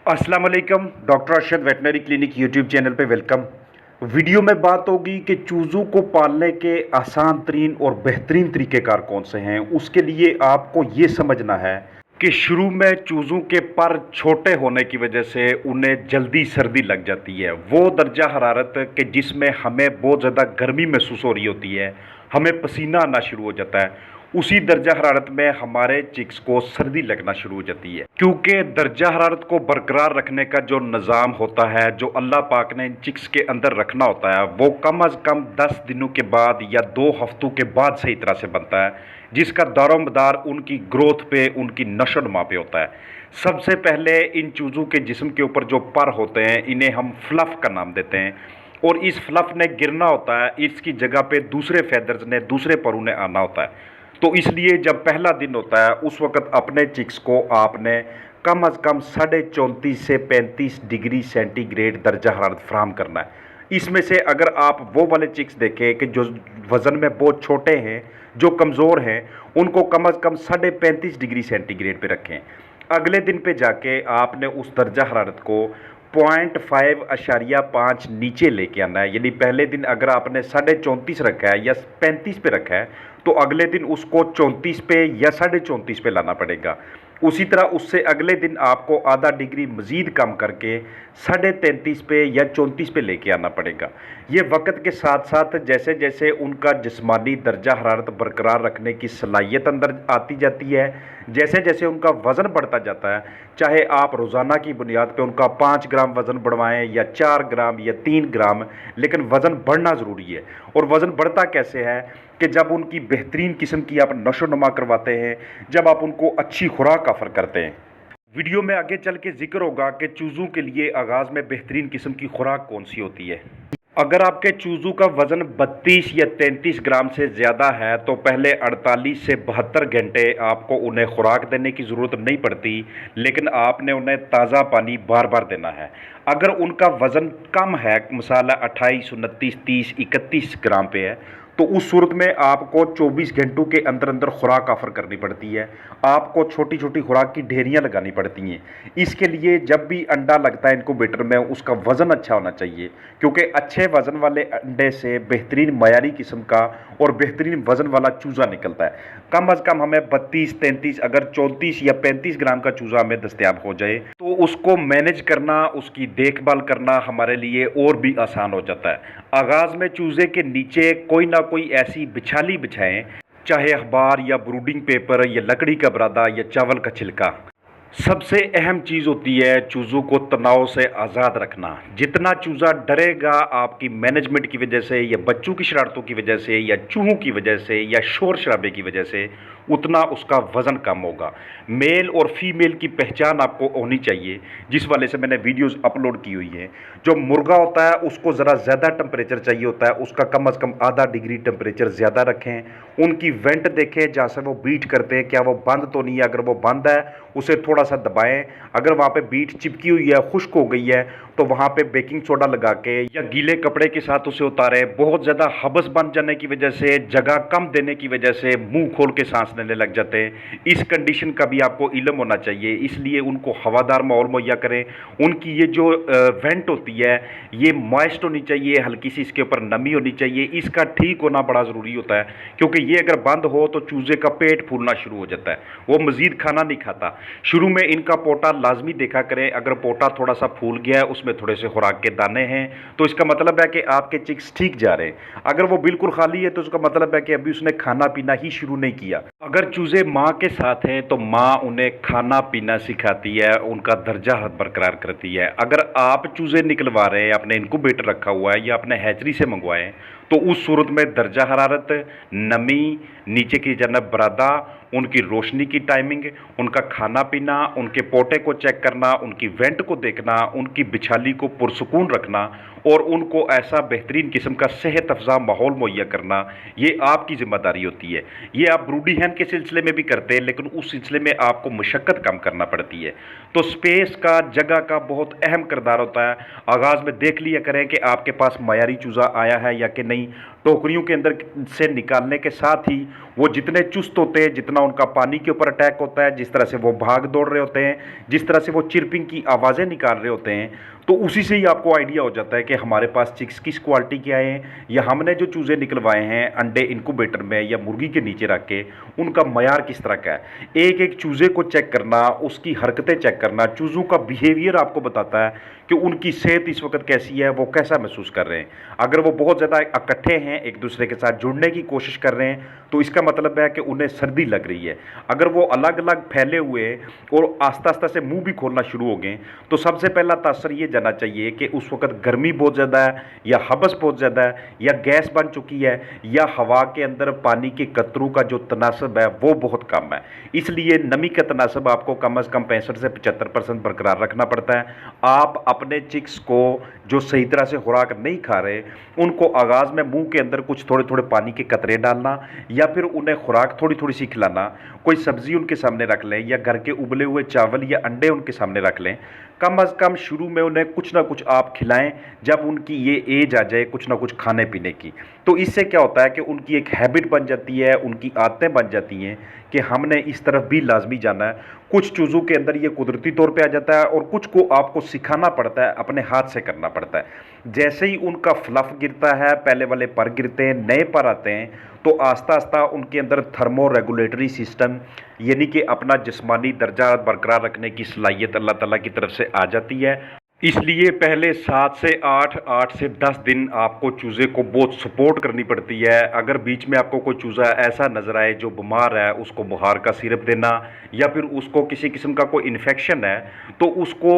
अस्सलाम वालेकुम। Doctor Arshad veterinary clinic YouTube channel पे वेलकम। वीडियो में बात होगी कि चूज़ों को पालने के आसान तरीन और बेहतरीन तरीक़ेकार कौन से हैं। उसके लिए आपको ये समझना है कि शुरू में चूज़ों के पर छोटे होने की वजह से उन्हें जल्दी सर्दी लग जाती है। वो दर्जा हरारत कि जिसमें हमें बहुत ज़्यादा गर्मी महसूस हो रही होती है, हमें पसीना आना शुरू हो जाता है, उसी दर्जा हरारत में हमारे चिक्स को सर्दी लगना शुरू हो जाती है। क्योंकि दर्जा हरारत को बरकरार रखने का जो निज़ाम होता है, जो अल्लाह पाक ने इन चिक्स के अंदर रखना होता है, वो कम अज़ कम 10 दिनों के बाद या 2 हफ्तों के बाद सही तरह से बनता है, जिसका दारोमदार उनकी ग्रोथ पे, उनकी नशो नुमा पे होता है। सबसे पहले इन चूज़ों के जिस्म के ऊपर जो पर होते हैं, इन्हें हम फ्लफ़ का नाम देते हैं, और इस फ्लफ़ ने गिरना होता है, इसकी जगह पे दूसरे फैदर्स ने, दूसरे परों ने आना होता है। तो इसलिए जब पहला दिन होता है उस वक्त अपने चिक्स को आपने कम अज़ कम 34.5 से 35 डिग्री सेंटीग्रेड दर्जा हरारत फराहम करना है। इसमें से अगर आप वो वाले चिक्स देखें कि जो वज़न में बहुत छोटे हैं, जो कमज़ोर हैं, उनको कम अज़ कम 35.5 डिग्री सेंटीग्रेड पे रखें। अगले दिन पे जाके आपने उस दर्जा हरारत को 0.5 नीचे लेके आना है। यानी पहले दिन अगर आपने 34.5 रखा है या 35 पे रखा है, तो अगले दिन उसको 34 पे या 34.5 पे लाना पड़ेगा। उसी तरह उससे अगले दिन आपको आधा डिग्री मज़ीद कम करके 33.5 पे या 34 पे लेके आना पड़ेगा। ये वक्त के साथ साथ जैसे जैसे उनका जिस्मानी दर्जा हरारत बरकरार रखने की सलाहियत अंदर आती जाती है, जैसे जैसे उनका वज़न बढ़ता जाता है, चाहे आप रोज़ाना की बुनियाद पे उनका 5 ग्राम वज़न बढ़वाएं या 4 ग्राम या 3 ग्राम, लेकिन वज़न बढ़ना ज़रूरी है। और वज़न बढ़ता कैसे है कि जब उनकी बेहतरीन किस्म की आप नशो नुमा करवाते हैं, जब आप उनको अच्छी खुराक ऑफ़र करते हैं। वीडियो में आगे चल के जिक्र होगा कि चूज़ों के लिए आगाज़ में बेहतरीन किस्म की खुराक कौन सी होती है। अगर आपके चूज़ों का वज़न 32 या 33 ग्राम से ज़्यादा है, तो पहले 48 से 72 घंटे आपको उन्हें खुराक देने की ज़रूरत नहीं पड़ती, लेकिन आपने उन्हें ताज़ा पानी बार बार देना है। अगर उनका वज़न कम है, मिसाल 28, 29, 30, 31 ग्राम पे है, तो उस सूरत में आपको 24 घंटों के अंदर अंदर खुराक ऑफ़र करनी पड़ती है। आपको छोटी छोटी खुराक की ढेरियाँ लगानी पड़ती हैं। इसके लिए जब भी अंडा लगता है इनक्यूबेटर में, उसका वज़न अच्छा होना चाहिए, क्योंकि अच्छे वज़न वाले अंडे से बेहतरीन मयारी किस्म का और बेहतरीन वज़न वाला चूज़ा निकलता है। कम अज़ कम हमें 32, 33, अगर 34 या 35 ग्राम का चूज़ा हमें दस्तयाब हो जाए, तो उसको मैनेज करना, उसकी देखभाल करना हमारे लिए और भी आसान हो जाता है। आगाज़ में चूज़े के नीचे कोई ना कोई ऐसी बिछाली बिछाएं, चाहे अखबार या ब्रूडिंग पेपर या लकड़ी का बरादा या चावल का छिलका। सबसे अहम चीज़ होती है चूज़ों को तनाव से आज़ाद रखना। जितना चूज़ा डरेगा आपकी मैनेजमेंट की वजह से या बच्चों की शरारतों की वजह से या चूहों की वजह से या शोर शराबे की वजह से, उतना उसका वज़न कम होगा। मेल और फीमेल की पहचान आपको होनी चाहिए, जिस वाले से मैंने वीडियोस अपलोड की हुई हैं। जो मुर्गा होता है उसको ज़रा ज़्यादा टेम्परेचर चाहिए होता है, उसका कम अज़ कम आधा डिग्री टेम्परेचर ज़्यादा रखें। उनकी वेंट देखें, जहाँ से वो बीट करते हैं, क्या वो बंद तो नहीं है। अगर वो बंद है उसे थोड़ा सा दबाएं। अगर वहाँ पे बीट चिपकी हुई है, खुश्क हो गई है, तो वहाँ पे बेकिंग सोडा लगा के या गीले कपड़े के साथ उसे उतारें। बहुत ज़्यादा हबस बन जाने की वजह से, जगह कम देने की वजह से मुंह खोल के सांस लेने लग जाते हैं। इस कंडीशन का भी आपको इल्म होना चाहिए, इसलिए उनको हवादार माहौल मुहैया करें। उनकी ये जो वेंट होती है, ये मॉइस्ट होनी चाहिए, हल्की सी इसके ऊपर नमी होनी चाहिए। इसका ठीक होना बड़ा ज़रूरी होता है, क्योंकि ये अगर बंद हो तो चूज़े का पेट फूलना शुरू हो जाता है, वो मज़ीद खाना नहीं खाता। शुरू में इनका पोटा लाजमी देखा करें। अगर पोटा थोड़ा सा फूल गया है, उसमें थोड़े से खुराक के दाने हैं, तो इसका मतलब है कि आपके चिक्स ठीक जा रहे हैं। अगर वो बिल्कुल खाली है, तो उसका मतलब है कि अभी उसने खाना पीना ही शुरू नहीं किया। अगर चूज़े माँ के साथ हैं, तो माँ उन्हें खाना पीना सिखाती है, उनका दर्जा बरकरार करती है। अगर आप चूज़े निकलवा रहे हैं, आपने इनक्यूबेटर रखा हुआ है या अपने हैचरी से मंगवाएं, तो उस सूरत में दर्जा हरारत, नमी, नीचे की जन्नत बरादा, उनकी रोशनी की टाइमिंग, उनका खाना पीना, उनके पोटे को चेक करना, उनकी वेंट को देखना, उनकी बिछाली को पुरसुकून रखना और उनको ऐसा बेहतरीन किस्म का सेहत अफ़ज़ा माहौल मुहैया करना, ये आपकी ज़िम्मेदारी होती है। ये आप ब्रूडी हैन के सिलसिले में भी करते हैं, लेकिन उस सिलसिले में आपको मशक्क़त कम करना पड़ती है। तो स्पेस का, जगह का बहुत अहम किरदार होता है। आगाज़ में देख लिया करें कि आपके पास मयारी चूज़ा आया है या कि नहीं नहीं, टोकरियों के अंदर से निकालने के साथ ही वो जितने चुस्त होते हैं, जितना उनका पानी के ऊपर अटैक होता है, जिस तरह से वो भाग दौड़ रहे होते हैं, जिस तरह से वो चिरपिंग की आवाज़ें निकाल रहे होते हैं, तो उसी से ही आपको आइडिया हो जाता है कि हमारे पास चिक्स किस क्वालिटी के आए हैं, या हमने जो चूज़े निकलवाए हैं अंडे इनक्यूबेटर में या मुर्गी के नीचे रख के, उनका मयार किस तरह का है। एक एक चूज़े को चेक करना, उसकी हरकतें चेक करना, चूज़ों का बिहेवियर आपको बताता है कि उनकी सेहत इस वक्त कैसी है, वो कैसा महसूस कर रहे हैं। अगर वो बहुत ज़्यादा इकट्ठे हैं, एक दूसरे के साथ जुड़ने की कोशिश कर रहे हैं, तो इसका मतलब है कि उन्हें सर्दी लग रही है। अगर वो अलग अलग फैले हुए और आस्ता आस्ता से मुंह भी खोलना शुरू हो गए, तो सबसे पहला तासर ये जाना चाहिए कि उस वक्त गर्मी बहुत ज़्यादा है, या हबस बहुत ज़्यादा है, या गैस बन चुकी है, या हवा के अंदर पानी के कतरों का जो तनासब है वो बहुत कम है। इसलिए नमी का तनासब आपको कम से कम 65 से 75% बरकरार रखना पड़ता है। आप अपने चिक्स को जो सही तरह से खुराक नहीं खा रहे, उनको आगाज़ में मुंह के अंदर कुछ थोड़े थोड़े पानी के कतरे डालना, या फिर उन्हें खुराक थोड़ी थोड़ी सी खिलाना। कोई सब्जी उनके सामने रख लें, या घर के उबले हुए चावल या अंडे उनके सामने रख लें। कम अज़ कम शुरू में उन्हें कुछ ना कुछ आप खिलाएं, जब उनकी ये एज आ जाए कुछ ना कुछ खाने पीने की। तो इससे क्या होता है कि उनकी एक हैबिट बन जाती है, उनकी आदतें बन जाती हैं कि हमने इस तरफ भी लाजमी जाना है। कुछ चीज़ों के अंदर ये कुदरती तौर पे आ जाता है, और कुछ को आपको सिखाना पड़ता है, अपने हाथ से करना पड़ता है। जैसे ही उनका फ्लफ गिरता है, पहले वाले पर गिरते हैं, नए पर आते हैं, तो आस्ता आस्ता उनके अंदर थर्मो रेगुलेटरी सिस्टम, यानी कि अपना जिस्मानी दर्जा बरकरार रखने की सलाहियत अल्लाह ताला की तरफ से आ जाती है। इसलिए पहले 7 से 8, 8 से 10 दिन आपको चूज़े को बहुत सपोर्ट करनी पड़ती है। अगर बीच में आपको कोई चूज़ा ऐसा नज़र आए जो बीमार है, उसको बुखार का सिरप देना, या फिर उसको किसी किस्म का कोई इन्फेक्शन है, तो उसको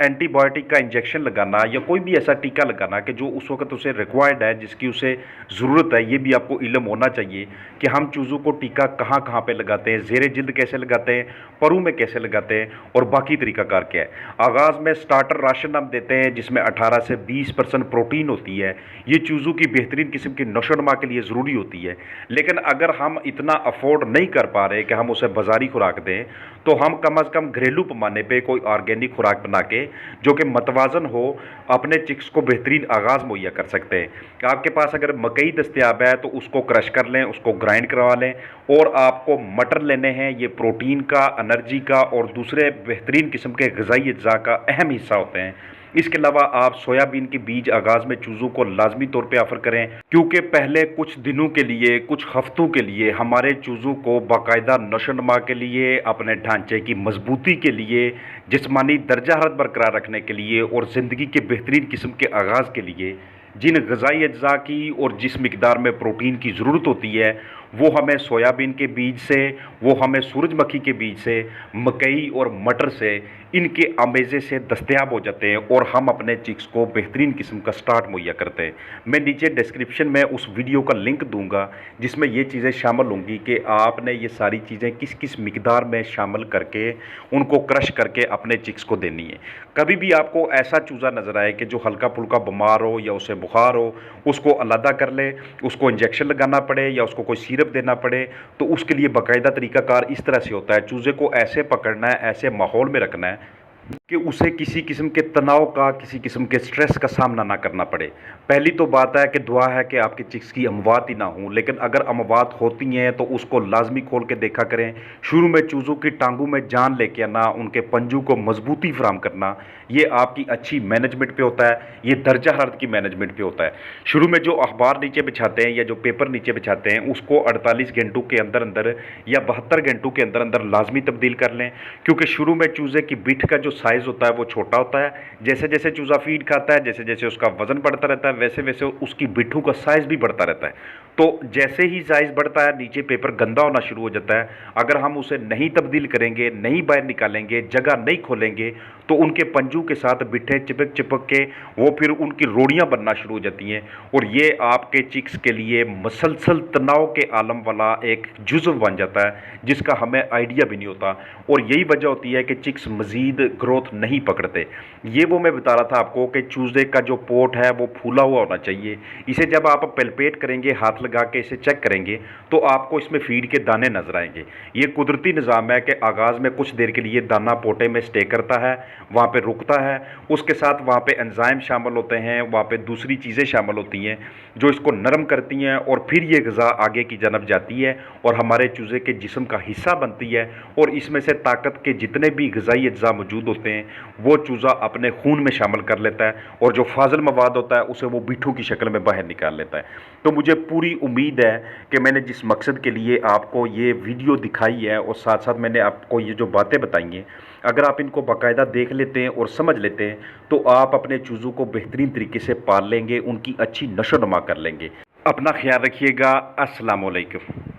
एंटीबायोटिक का इंजेक्शन लगाना, या कोई भी ऐसा टीका लगाना कि जो उस वक्त उसे रिक्वायर्ड है, जिसकी उसे ज़रूरत है। ये भी आपको इल्म होना चाहिए कि हम चूज़ों को टीका कहाँ कहाँ पे लगाते हैं, ज़ेरे जिल्द कैसे लगाते हैं, परू में कैसे लगाते हैं, और बाकी तरीक़ाकार क्या है। आगाज़ में स्टार्टर राशन हम देते हैं जिसमें 18 से 20% प्रोटीन होती है। ये चूज़ों की बेहतरीन किस्म की नशोनुमा के लिए ज़रूरी होती है। लेकिन अगर हम इतना अफोर्ड नहीं कर पा रहे कि हम उसे बाज़ारी खुराक दें, तो हम कम अज़ कम घरेलू पैमाने पे कोई ऑर्गेनिक खुराक बना के, जो कि मतवाजन हो, अपने चिक्स को बेहतरीन आगाज़ मुहैया कर सकते हैं। आपके पास अगर मकई दस्तियाब है तो उसको क्रश कर लें, उसको ग्राइंड करवा लें, और आपको मटर लेने हैं। ये प्रोटीन का, एनर्जी का और दूसरे बेहतरीन किस्म के ग़िज़ाई अज्जा का अहम हिस्सा होते हैं। इसके अलावा आप सोयाबीन के बीज आगाज़ में चूज़ों को लाजमी तौर पे ऑफ़र करें, क्योंकि पहले कुछ दिनों के लिए, कुछ हफ्तों के लिए हमारे चूज़ों को बाकायदा नशोनुमा के लिए, अपने ढांचे की मजबूती के लिए, जिस्मानी दर्जा हरारत बरकरार रखने के लिए, और ज़िंदगी के बेहतरीन किस्म के आगाज़ के लिए जिन ग़िज़ाई अज्जा की और जिस मिकदार में प्रोटीन की ज़रूरत होती है, वो हमें सोयाबीन के बीज से, वो हमें सूरजमुखी के बीज से, मकई और मटर से, इनके आमेज़े से दस्तयाब हो जाते हैं, और हम अपने चिक्स को बेहतरीन किस्म का स्टार्ट मुहैया करते हैं। मैं नीचे डिस्क्रिप्शन में उस वीडियो का लिंक दूंगा जिसमें ये चीज़ें शामिल होंगी कि आपने ये सारी चीज़ें किस किस मिकदार में शामिल करके, उनको क्रश करके अपने चिक्स को देनी है। कभी भी आपको ऐसा चूज़ा नज़र आए कि जो हल्का फुल्का बीमार हो या उसे बुखार हो, उसको अलहदा कर ले, उसको इंजेक्शन लगाना पड़े या उसको कोई सिरप देना पड़े, तो उसके लिए बाकायदा तरीक़ाकार इस तरह से होता है। चूज़े को ऐसे पकड़ना है, ऐसे माहौल में रखना है कि उसे किसी किस्म के तनाव का, किसी किस्म के स्ट्रेस का सामना ना करना पड़े। पहली तो बात है कि दुआ है कि आपके चिक्स की अमवात ही ना हो, लेकिन अगर अमवात होती हैं तो उसको लाजमी खोल के देखा करें। शुरू में चूज़ों की टांगों में जान लेके आना, उनके पंजों को मजबूती फराहम करना, ये आपकी अच्छी मैनेजमेंट पे होता है, ये दर्जा हरारत की मैनेजमेंट पे होता है। शुरू में जो अखबार नीचे बिछाते हैं या जो पेपर नीचे बिछाते हैं, उसको 48 घंटों के अंदर अंदर या 72 घंटों के अंदर अंदर लाजमी तब्दील कर लें, क्योंकि शुरू में चूज़े की बिठ का जो साइज़ होता है वो छोटा होता है। जैसे जैसे चूज़ा फीड खाता है, जैसे जैसे उसका वजन बढ़ता रहता है, वैसे वैसे उसकी बिठों का साइज़ भी बढ़ता रहता है। तो जैसे ही साइज़ बढ़ता है, नीचे पेपर गंदा होना शुरू हो जाता है। अगर हम उसे नहीं तब्दील करेंगे, नहीं बाहर निकालेंगे, जगह नहीं खोलेंगे, तो उनके पंजों के साथ बिठे चिपक चिपक के वो फिर उनकी रोड़ियां बनना शुरू हो जाती हैं, और ये आपके चिक्स के लिए मसलसल तनाव के आलम वाला एक जुज़व बन जाता है, जिसका हमें आइडिया भी नहीं होता। और यही वजह होती है कि चिक्स मज़ीद ग्रोथ नहीं पकड़ते। ये वो मैं बता रहा था आपको कि चूज़े का जो पोट है वो फूला हुआ होना चाहिए। इसे जब आप पैल्पेट करेंगे, हाथ लगा के इसे चेक करेंगे, तो आपको इसमें फीड के दाने नज़र आएंगे। ये कुदरती निज़ाम है कि आगाज़ में कुछ देर के लिए दाना पोटे में स्टे करता है, वहाँ पे रुकता है, उसके साथ वहाँ पे एंजाइम शामिल होते हैं, वहाँ पे दूसरी चीज़ें शामिल होती हैं जो इसको नरम करती हैं, और फिर ये ग़िज़ा आगे की जानब जाती है और हमारे चूज़े के जिस्म का हिस्सा बनती है, और इसमें से ताकत के जितने भी ग़िज़ाई अज्जा मौजूद होते हैं वो चूज़ा अपने खून में शामिल कर लेता है, और जो फाजिल मवाद होता है उसे वो बिट्ठू की शक्ल में बाहर निकाल लेता है। तो मुझे पूरी उम्मीद है कि मैंने जिस मकसद के लिए आपको ये वीडियो दिखाई है और साथ साथ मैंने आपको ये जो बातें बताई हैं, अगर आप इनको बाकायदा देख लेते हैं और समझ लेते हैं तो आप अपने चूज़ों को बेहतरीन तरीके से पाल लेंगे, उनकी अच्छी नशो नुमा कर लेंगे। अपना ख्याल रखिएगा। अस्सलाम वालेकुम।